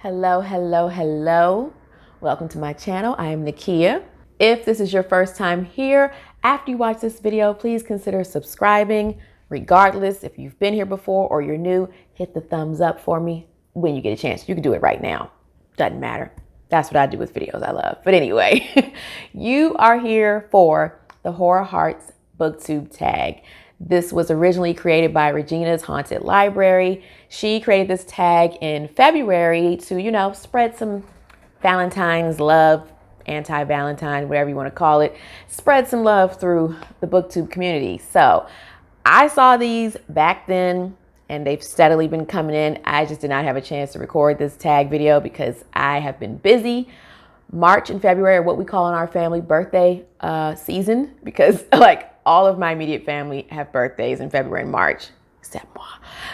Hello, hello, hello. Welcome to my channel. I am Nakia. If this is your first time here, after you watch this video, please consider subscribing. Regardless, if you've been here before or you're new, hit the thumbs up for me when you get a chance. You can do it right now. Doesn't matter. That's what I do with videos I love. But anyway, you are here for the Horror Hearts Booktube Tag. This was originally created by Regina's Haunted Library. She created this tag in February to, spread some Valentine's love, anti-Valentine, whatever you want to call it, spread some love through the booktube community. So I saw these back then and they've steadily been coming in. I just did not have a chance to record this tag video because I have been busy. March and February are what we call in our family birthday season because all of my immediate family have birthdays in February and March, except moi.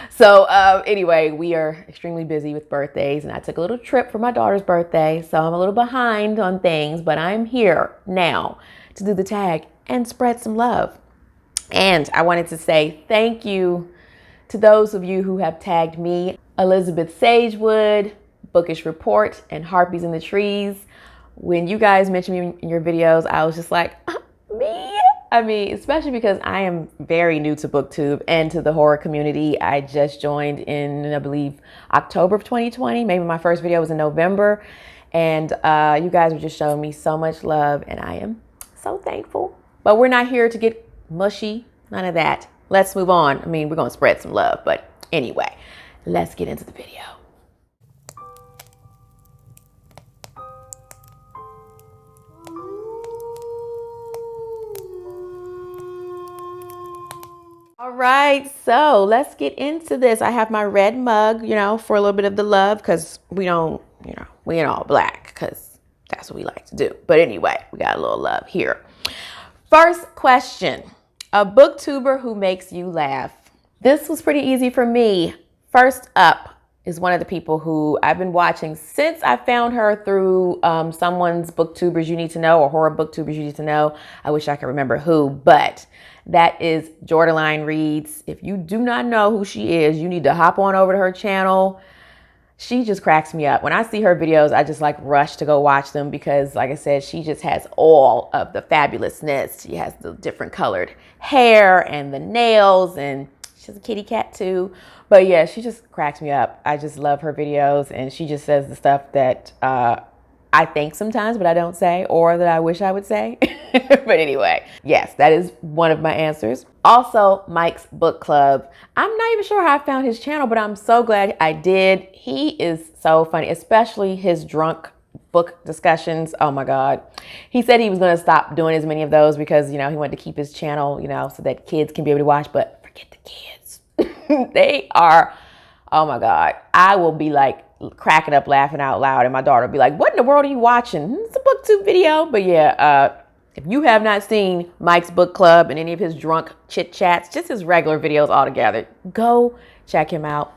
So anyway, we are extremely busy with birthdays and I took a little trip for my daughter's birthday. So I'm a little behind on things, but I'm here now to do the tag and spread some love. And I wanted to say thank you to those of you who have tagged me, Elizabeth Sagewood, Bookish Report, and Harpies in the Trees. When you guys mentioned me in your videos, I was just like, me? I mean, especially because I am very new to BookTube and to the horror community. I just joined in, I believe, October of 2020. Maybe my first video was in November. And you guys were just showing me so much love and I am so thankful. But we're not here to get mushy, none of that. Let's move on. I mean, we're going to spread some love. But anyway, let's get into the video. All right, so let's get into this. I have my red mug, for a little bit of the love because we don't, we ain't all black because that's what we like to do. But anyway, we got a little love here. First question, a booktuber who makes you laugh. This was pretty easy for me. First up is one of the people who I've been watching since I found her through someone's Booktubers You Need to Know or Horror Booktubers You Need to Know. I wish I could remember who, but that is Jordaline Reads. If you do not know who she is, you need to hop on over to her channel. She just cracks me up. When I see her videos, I just rush to go watch them because, like I said, she just has all of the fabulousness. She has the different colored hair and the nails, and she's a kitty cat too. But yeah, she just cracks me up. I just love her videos, and she just says the stuff that I think sometimes, but I don't say, or that I wish I would say. But anyway, yes, that is one of my answers. Also, Mike's Book Club. I'm not even sure how I found his channel, but I'm so glad I did. He is so funny, especially his drunk book discussions. Oh my God. He said he was going to stop doing as many of those because, he wanted to keep his channel, so that kids can be able to watch, but forget the kids. They are, oh my God. I will be cracking up laughing out loud and my daughter will be like, what in the world are you watching? It's a BookTube video. But yeah, if you have not seen Mike's Book Club and any of his drunk chit chats, just his regular videos altogether, go check him out.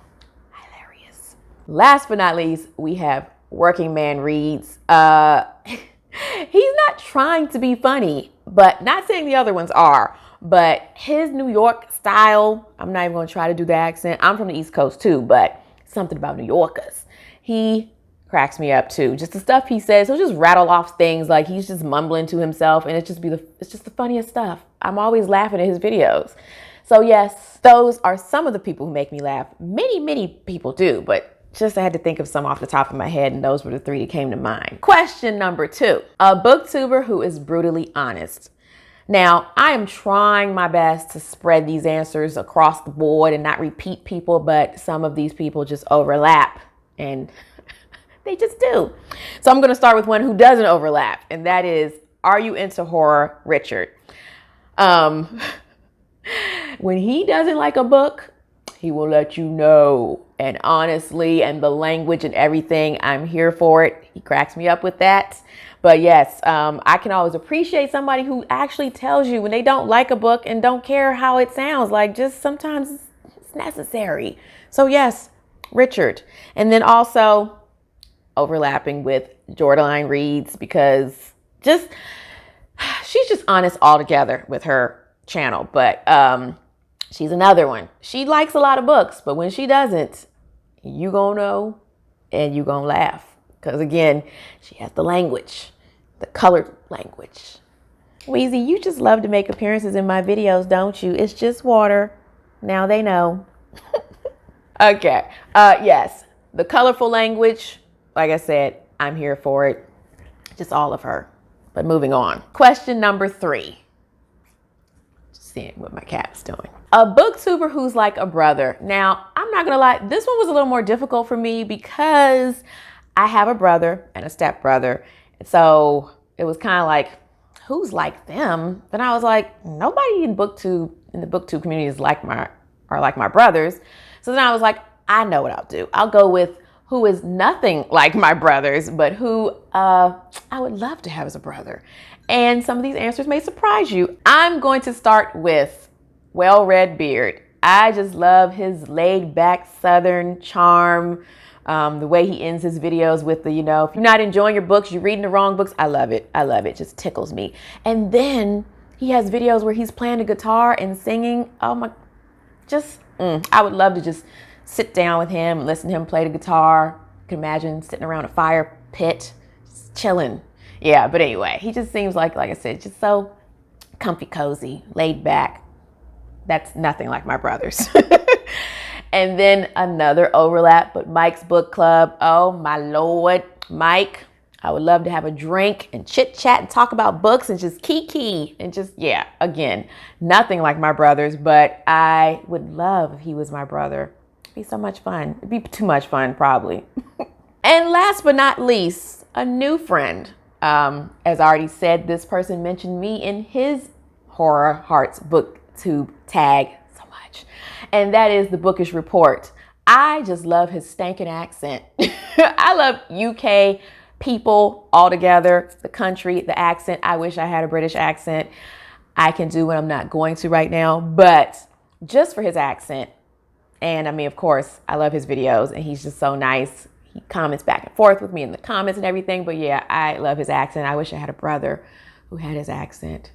Hilarious. Last but not least, we have Working Man Reads. He's not trying to be funny, but not saying the other ones are, but his New York style, I'm not even going to try to do the accent. I'm from the East Coast too, but something about New Yorkers. He cracks me up too. Just the stuff he says, he'll just rattle off things like he's just mumbling to himself, and it's just the funniest stuff. I'm always laughing at his videos. So yes, those are some of the people who make me laugh. Many people do, but just I had to think of some off the top of my head, and those were the three that came to mind. Question number 2, a booktuber who is brutally honest. Now, I am trying my best to spread these answers across the board and not repeat people, but some of these people just overlap and they just do. So I'm going to start with one who doesn't overlap, and that is, are you into horror, Richard? When he doesn't like a book, he will let you know. And honestly, and the language and everything, I'm here for it. He cracks me up with that. But yes, I can always appreciate somebody who actually tells you when they don't like a book and don't care how it sounds. Just sometimes it's necessary. So yes, Richard. And then also overlapping with Jordaline Reads because she's just honest altogether with her channel. But she's another one. She likes a lot of books, but when she doesn't, you gonna know and you're gonna laugh. Because again, she has the language, the colored language. Weezy, you just love to make appearances in my videos, don't you? It's just water. Now they know. Okay. Yes. The colorful language, like I said, I'm here for it. Just all of her. But moving on. Question number 3. Just seeing what my cat's doing. A booktuber who's like a brother. Now, I'm not gonna lie, this one was a little more difficult for me because I have a brother and a stepbrother. So it was kind of like, who's like them? Then I was like, nobody in the booktube community is like my brothers. So then I was like, I know what I'll do. I'll go with who is nothing like my brothers, but who I would love to have as a brother. And some of these answers may surprise you. I'm going to start with Well-Read Beard. I just love his laid back Southern charm. The way he ends his videos with the, if you're not enjoying your books, you're reading the wrong books. I love it. I love it. It just tickles me. And then he has videos where he's playing the guitar and singing. Oh my, I would love to just sit down with him and listen to him play the guitar. You can imagine sitting around a fire pit, just chilling. Yeah, but anyway, he just seems like I said, just so comfy, cozy, laid back. That's nothing like my brothers. And then another overlap, but Mike's book club. Oh my Lord, Mike. I would love to have a drink and chit chat and talk about books and just kiki and just, yeah, again, nothing like my brothers, but I would love if he was my brother. It'd be so much fun. It'd be too much fun, probably. And last but not least, a new friend. As I already said, this person mentioned me in his Horror Hearts Booktube Tag so much. And that is the Bookish Report. I just love his stankin' accent. I love UK people all together, the country, the accent. I wish I had a British accent. I can do what I'm not going to right now, but just for his accent. And I mean, of course, I love his videos and he's just so nice. He comments back and forth with me in the comments and everything. But yeah, I love his accent. I wish I had a brother who had his accent.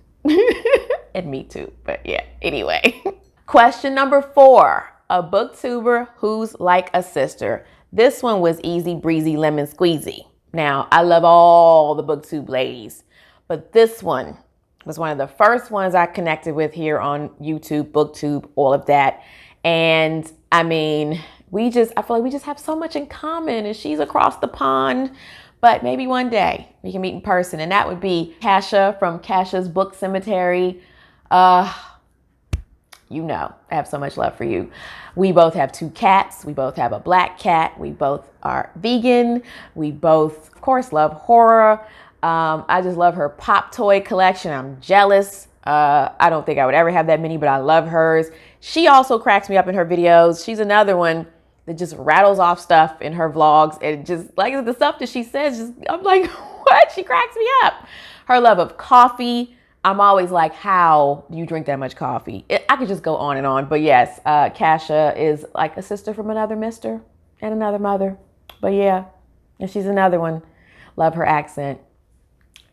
And me too. But yeah, anyway. Question number 4. A booktuber who's like a sister. This one was easy breezy lemon squeezy. Now, I love all the booktube ladies, but this one was one of the first ones I connected with here on YouTube, booktube, all of that. And I mean, I feel like we just have so much in common, and she's across the pond, but maybe one day we can meet in person. And that would be Kasha from Kasha's Book Cemetery. I have so much love for you. We both have 2 cats. We both have a black cat. We both are vegan. We both, of course, love horror. I just love her pop toy collection. I'm jealous. I don't think I would ever have that many, but I love hers. She also cracks me up in her videos. She's another one that just rattles off stuff in her vlogs. And just like the stuff that she says, I'm like, what? She cracks me up. Her love of coffee. I'm always like, how do you drink that much coffee? I could just go on and on. But yes, Kasha is like a sister from another mister and another mother. But yeah, and she's another one. Love her accent.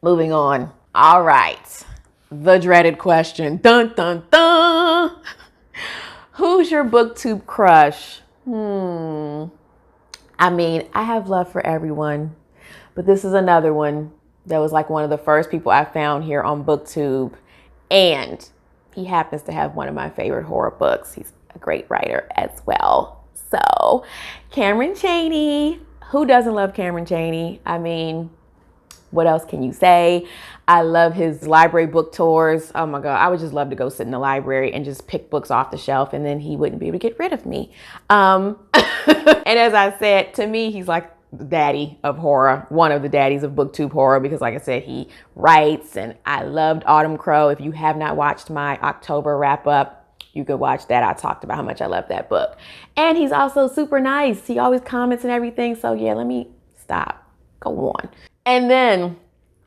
Moving on. All right. The dreaded question. Dun, dun, dun. Who's your booktube crush? I mean, I have love for everyone. But this is another one that was like one of the first people I found here on booktube. And he happens to have one of my favorite horror books. He's a great writer as well. So Cameron Chaney, who doesn't love Cameron Chaney? I mean, what else can you say? I love his library book tours. Oh my God, I would just love to go sit in the library and just pick books off the shelf, and then he wouldn't be able to get rid of me. And as I said, to me, he's like the daddy of horror, one of the daddies of booktube horror, because like I said, he writes, and I loved Autumn Crow. If you have not watched my October wrap up, you could watch that. I talked about how much I love that book. And he's also super nice. He always comments and everything. So yeah, let me stop. Go on. And then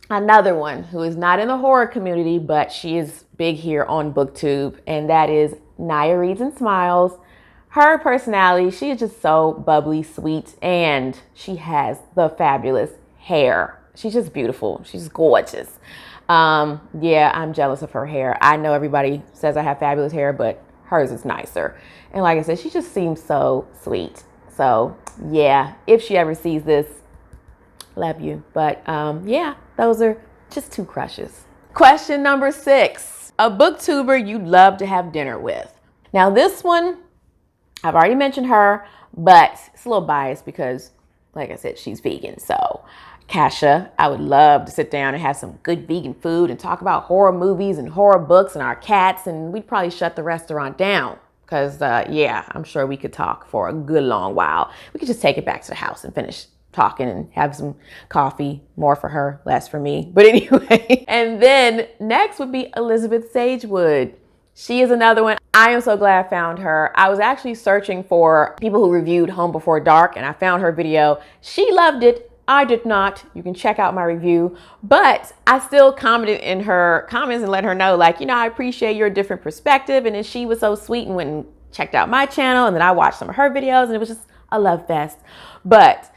another one who is not in the horror community, but she is big here on booktube, and that is Nakia Reads and Smiles. Her personality, she is just so bubbly, sweet, and she has the fabulous hair. She's just beautiful. She's gorgeous. Yeah, I'm jealous of her hair. I know everybody says I have fabulous hair, but hers is nicer. And like I said, she just seems so sweet. So yeah, if she ever sees this, love you. But yeah, those are just 2 crushes. Question number 6, a booktuber you'd love to have dinner with. Now this one, I've already mentioned her, but it's a little biased because, like I said, she's vegan. So Kasha, I would love to sit down and have some good vegan food and talk about horror movies and horror books and our cats, and we'd probably shut the restaurant down because yeah, I'm sure we could talk for a good long while. We could just take it back to the house and finish talking and have some coffee, more for her, less for me. But anyway, and then next would be Elizabeth Sagewood. She is another one. I am so glad I found her. I was actually searching for people who reviewed Home Before Dark, and I found her video. She loved it. I did not. You can check out my review, but I still commented in her comments and let her know, like, you know, I appreciate your different perspective. And then she was so sweet and went and checked out my channel, and then I watched some of her videos, and it was just a love fest. But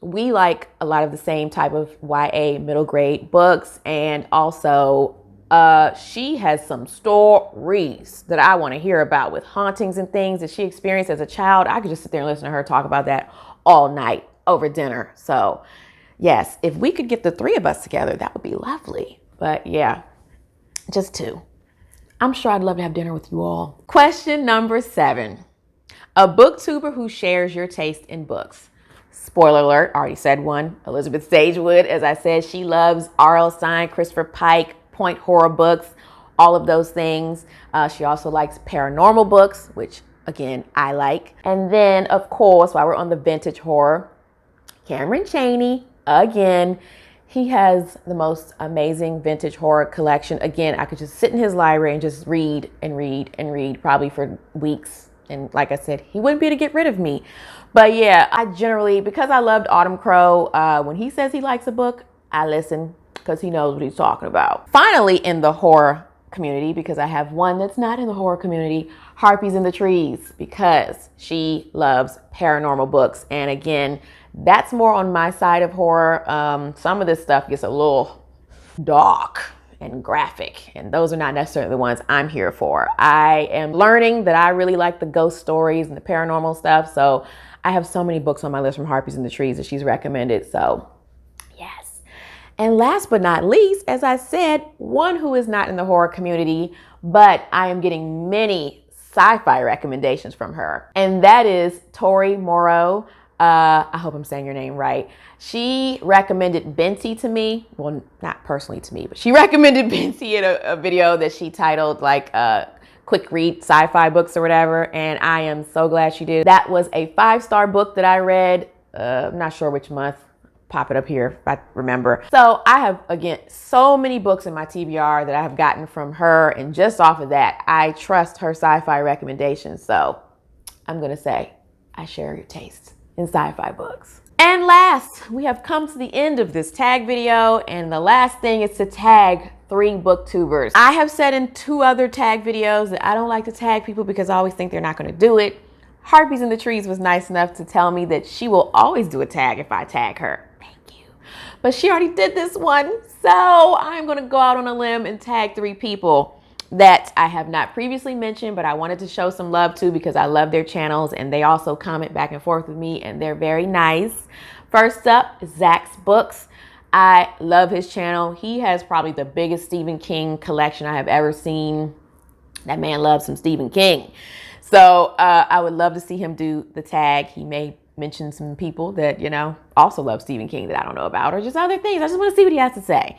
we like a lot of the same type of YA middle grade books, and also she has some stories that I want to hear about with hauntings and things that she experienced as a child. I could just sit there and listen to her talk about that all night over dinner. So yes, if we could get the 3 of us together, that would be lovely. But yeah, just 2. I'm sure I'd love to have dinner with you all. Question number 7, a booktuber who shares your taste in books. Spoiler alert, already said one, Elizabeth Sagewood. As I said, she loves R.L. Stine, Christopher Pike, point horror books, all of those things. She also likes paranormal books, which again, I like. And then of course, while we're on the vintage horror, Cameron Chaney, again, he has the most amazing vintage horror collection. Again, I could just sit in his library and just read and read and read, probably for weeks. And like I said, he wouldn't be able to get rid of me. But yeah, I generally, because I loved Autumn Crow, when he says he likes a book, I listen because he knows what he's talking about. Finally, in the horror community, because I have one that's not in the horror community, Harpies in the Trees, because she loves paranormal books. And again, that's more on my side of horror. Some of this stuff gets a little dark and graphic, and those are not necessarily the ones I'm here for. I am learning that I really like the ghost stories and the paranormal stuff, so I have so many books on my list from Harpies in the Trees that she's recommended, so yes. And last but not least, as I said, one who is not in the horror community, but I am getting many sci-fi recommendations from her, and that is Tori Morrow. I hope I'm saying your name right. She recommended Bintou to me. Well, not personally to me, but she recommended Bintou in a video that she titled like quick read sci-fi books or whatever. And I am so glad she did. That was a 5-star book that I read. I'm not sure which month. Pop it up here if I remember. So I have, again, so many books in my TBR that I have gotten from her. And just off of that, I trust her sci-fi recommendations. So I'm going to say I share your taste in sci-fi books. And last, we have come to the end of this tag video, and the last thing is to tag 3 booktubers. I have said in 2 other tag videos that I don't like to tag people because I always think they're not going to do it. Harpies in the Trees was nice enough to tell me that she will always do a tag if I tag her. Thank you. But she already did this one, so I'm going to go out on a limb and tag 3 people that I have not previously mentioned, but I wanted to show some love to because I love their channels, and they also comment back and forth with me, and they're very nice. First up is Zach's Books. I love his channel. He has probably the biggest Stephen King collection I have ever seen. That man loves some Stephen King. So I would love to see him do the tag. He may mention some people that, you know, also love Stephen King that I don't know about, or just other things. I just want to see what he has to say.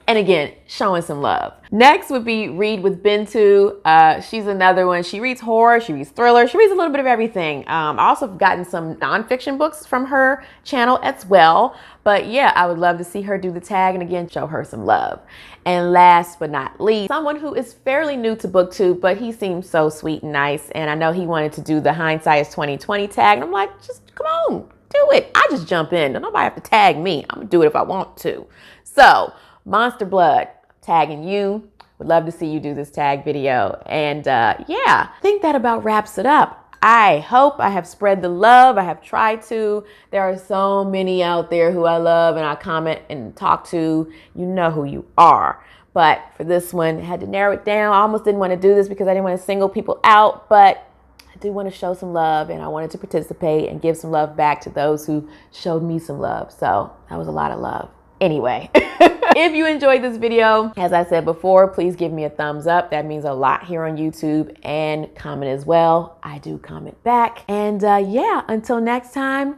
And again, showing some love. Next would be read.with.bintou. She's another one. She reads horror, she reads thriller, she reads a little bit of everything. I also have gotten some nonfiction books from her channel as well. But yeah, I would love to see her do the tag and again, show her some love. And last but not least, someone who is fairly new to BookTube, but he seems so sweet and nice. And I know he wanted to do the Hindsight is 2020 tag. And I'm like, just come on, do it. I just jump in. Nobody have to tag me. I'm gonna do it if I want to. So, Monsterblood, tagging you. Would love to see you do this tag video. And yeah, I think that about wraps it up. I hope I have spread the love. I have tried to. There are so many out there who I love and I comment and talk to. You know who you are. But for this one, I had to narrow it down. I almost didn't want to do this because I didn't want to single people out. But I do want to show some love, and I wanted to participate and give some love back to those who showed me some love. So that was a lot of love. Anyway, if you enjoyed this video, as I said before, please give me a thumbs up. That means a lot here on YouTube, and comment as well. I do comment back. And yeah, until next time,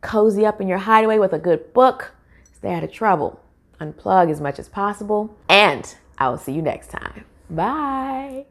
cozy up in your hideaway with a good book. Stay out of trouble. Unplug as much as possible. And I will see you next time. Bye.